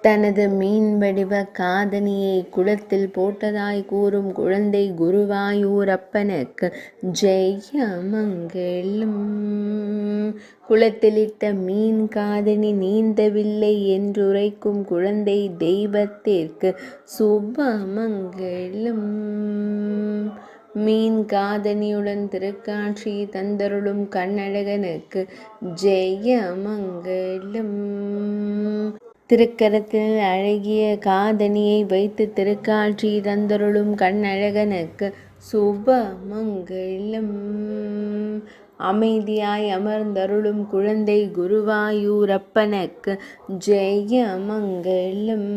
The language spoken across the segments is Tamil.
தனது மீன் வடிவ காதணியை குளத்தில் போட்டதாய் கூறும் குழந்தை குருவாயூரப்பனுக்கு ஜெயமங்கலம். குளத்திலிட்ட மீன் காதணி நீந்தவில்லை என்றுரைக்கும் குழந்தை தெய்வத்திற்கு சுபமங்கலம். மீன் காதணியுடன் திருக்காட்சி தந்தருளும் கண்ணழகனுக்கு ஜெயமங்கலம். திருக்கரத்தில் அழகிய காதணியை வைத்து திருக்காட்சி தந்தருளும் கண்ணழகனுக்கு சுபமங்கலம். அமைதியாய் அமர்ந்தருளும் குழந்தை குருவாயூரப்பனுக்கு ஜெயமங்கலம்.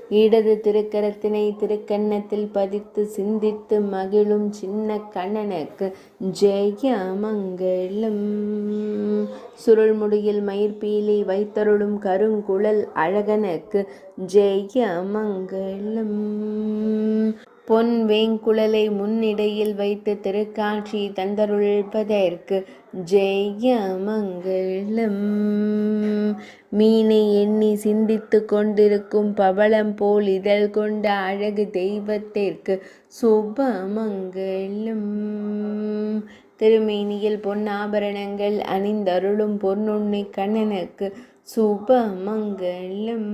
இடது திருக்கரத்தினை திருக்கன்னத்தில் பதித்து சிந்தித்து மகிழும் சின்ன கண்ணனுக்கு ஜெயமங்கலம். சுருள்முடியில் மயிர்பீலி வைத்தருளும் கருங்குழல் அழகனுக்கு ஜெயமங்கலம். பொன் வேங்குழலை முன்னிடையில் வைத்து திருக்காட்சி தந்தருள்வதற்கு ஜெயமங்கலம். மீனை எண்ணி சிந்தித்து கொண்டிருக்கும் பவளம் போல் இதழ் கொண்ட அழகு தெய்வத்திற்கு சுபமங்கலம். திருமேனியில் பொன்னாபரணங்கள் அணிந்தருளும் பொன்னுண்ணி கண்ணனுக்கு சுபமங்கலம்.